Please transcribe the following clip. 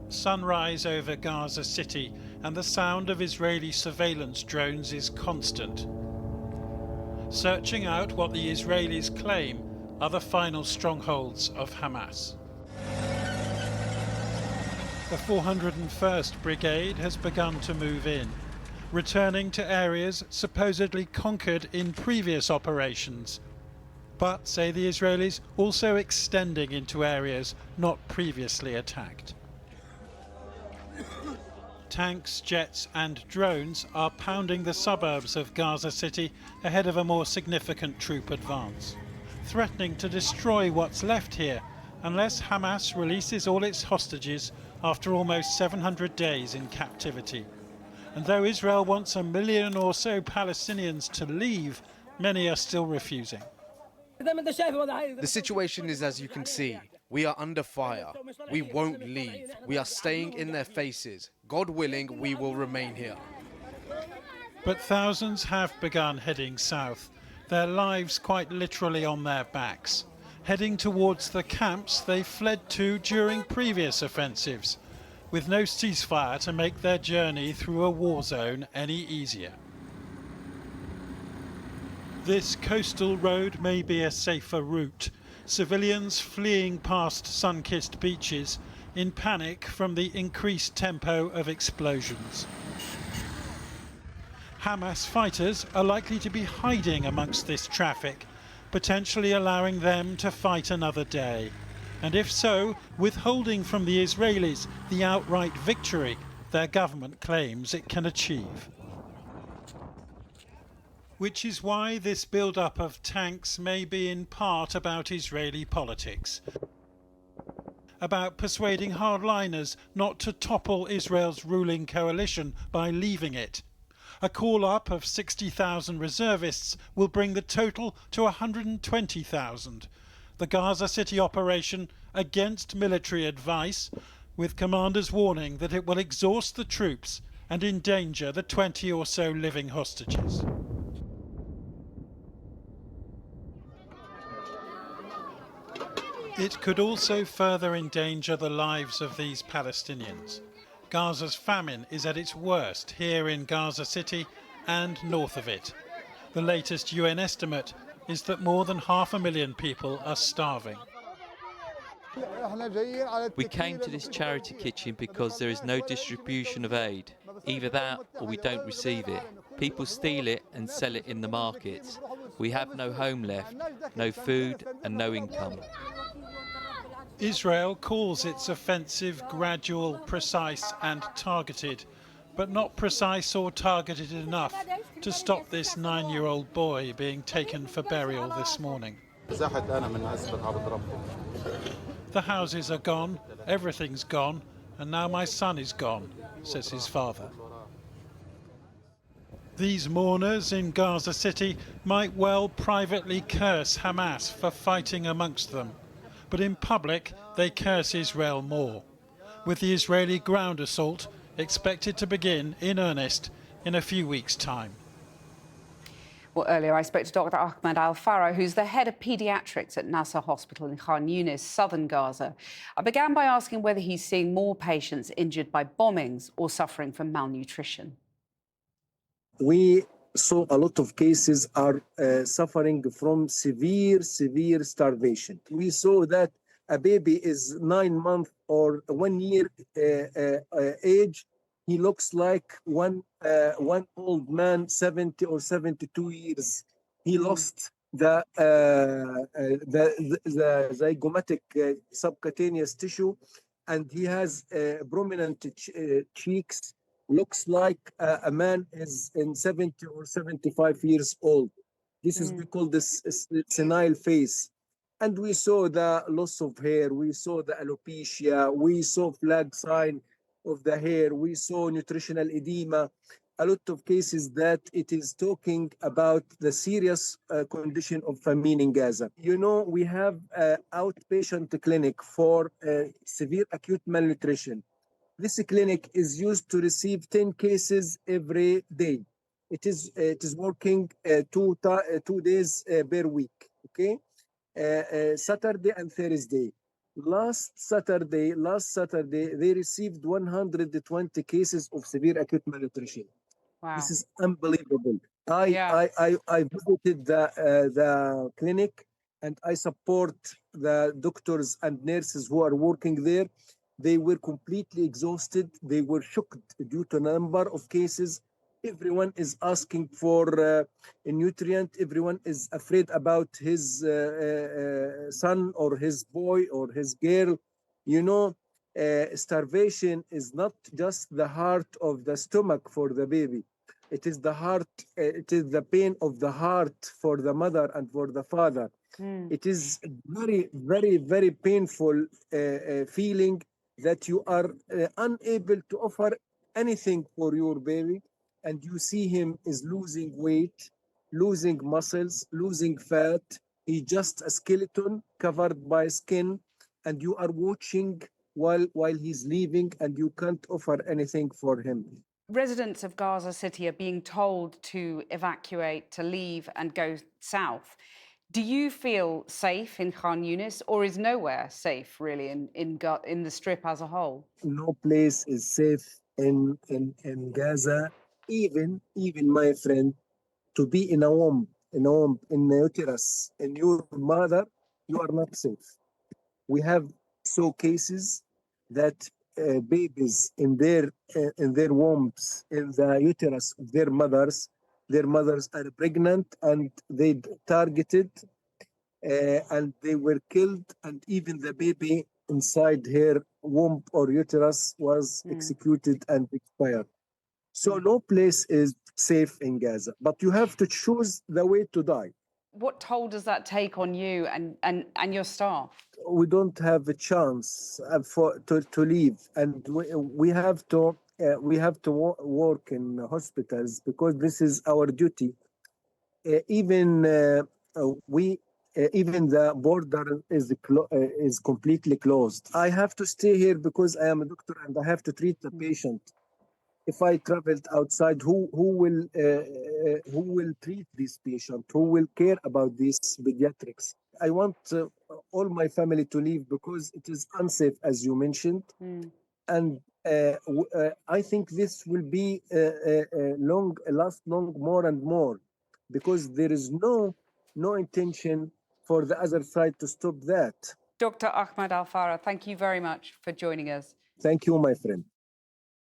Sunrise over Gaza City, and the sound of Israeli surveillance drones is constant, searching out what the Israelis claim are the final strongholds of Hamas. The 401st Brigade has begun to move in, returning to areas supposedly conquered in previous operations, but, say the Israelis, also extending into areas not previously attacked. Tanks, jets and drones are pounding the suburbs of Gaza City ahead of a more significant troop advance, threatening to destroy what's left here unless Hamas releases all its hostages after almost 700 days in captivity. And though Israel wants 1 million or so Palestinians to leave, many are still refusing. The situation is as you can see. We are under fire. We won't leave. We are staying in their faces. God willing, we will remain here. But thousands have begun heading south, their lives quite literally on their backs, heading towards the camps they fled to during previous offensives, with no ceasefire to make their journey through a war zone any easier. This coastal road may be a safer route, civilians fleeing past sun-kissed beaches in panic from the increased tempo of explosions. Hamas fighters are likely to be hiding amongst this traffic, potentially allowing them to fight another day. And if so, withholding from the Israelis the outright victory their government claims it can achieve. Which is why this build-up of tanks may be in part about Israeli politics, about persuading hardliners not to topple Israel's ruling coalition by leaving it. A call-up of 60,000 reservists will bring the total to 120,000. The Gaza City operation against military advice, with commanders warning that it will exhaust the troops and endanger the 20 or so living hostages. It could also further endanger the lives of these Palestinians. Gaza's famine is at its worst here in Gaza City and north of it. The latest UN estimate is that more than 500,000 people are starving. We came to this charity kitchen because there is no distribution of aid. Either that or we don't receive it. People steal it and sell it in the markets. We have no home left, no food and no income. Israel calls its offensive gradual, precise and targeted, but not precise or targeted enough to stop this 9-year-old boy being taken for burial this morning. The houses are gone, everything's gone, and now my son is gone, says his father. These mourners in Gaza City might well privately curse Hamas for fighting amongst them, but in public they curse Israel more, with the Israeli ground assault expected to begin in earnest in a few weeks' time. Well, earlier I spoke to Dr. Ahmed Al-Farah, who's the head of paediatrics at Nasser Hospital in Khan Yunis, southern Gaza. I began by asking whether he's seeing more patients injured by bombings or suffering from malnutrition. We saw a lot of cases are suffering from severe starvation. We saw that a baby is 9 months or 1 year age. He looks like one old man, 70 or 72 years. He lost the zygomatic subcutaneous tissue, and he has prominent cheeks. Looks like a man is in 70 or 75 years old. This is, we call this senile face. And we saw the loss of hair, we saw the alopecia, we saw flag sign of the hair, we saw nutritional edema, a lot of cases that it is talking about the serious condition of famine in Gaza. You know, we have an outpatient clinic for severe acute malnutrition. This clinic is used to receive 10 cases every day. It is working 2 days per week, okay? Saturday and Thursday. Last Saturday, they received 120 cases of severe acute malnutrition. Wow. This is unbelievable. Yeah. I visited the clinic, and I support the doctors and nurses who are working there. They were completely exhausted. They were shocked due to a number of cases. Everyone is asking for a nutrient. Everyone is afraid about his son or his boy or his girl. You know, starvation is not just the heart of the stomach for the baby. It is the heart, it is the pain of the heart for the mother and for the father. It is very, very, very painful feeling that you are unable to offer anything for your baby, and you see him is losing weight, losing muscles, losing fat. He's just a skeleton covered by skin, and you are watching while he's leaving, and you can't offer anything for him. Residents of Gaza City are being told to evacuate, to leave and go south. Do you feel safe in Khan Yunis, or is nowhere safe really in the strip as a whole? No place is safe in Gaza. Even my friend, to be in a womb, in a uterus, in your mother, you are not safe. We have so cases that babies in their wombs, in the uterus of their mothers are pregnant, and they targeted and they were killed, and even the baby inside her womb or uterus was executed and expired. So no place is safe in Gaza, but you have to choose the way to die. What toll does that take on you and your staff? We don't have a chance to leave, and we have to work in hospitals because this is our duty. Even the border is completely closed. I have to stay here because I am a doctor and I have to treat the patient. If I traveled outside, who will treat this patient? Who will care about these pediatrics? I want all my family to leave because it is unsafe, as you mentioned, and I think this will be last long more and more, because there is no intention for the other side to stop that. Dr. Ahmed Al Farah, thank you very much for joining us. Thank you, my friend.